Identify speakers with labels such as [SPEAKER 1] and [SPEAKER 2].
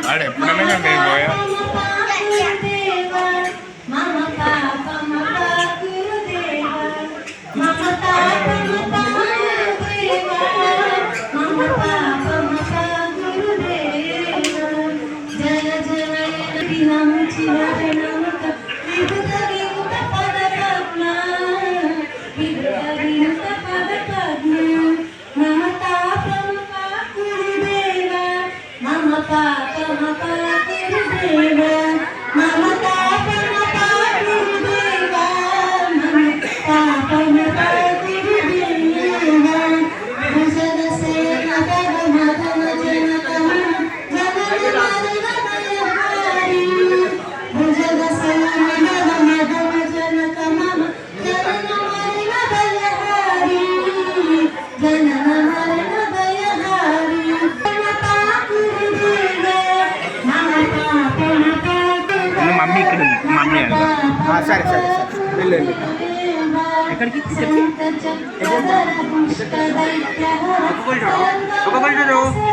[SPEAKER 1] ఆడ ఎప్పుడైనా నేను పోయా మమ్మీ ఇక్కడ మమ్మీ సరే సరే సరే వెళ్ళు ఎక్కడికి ఒక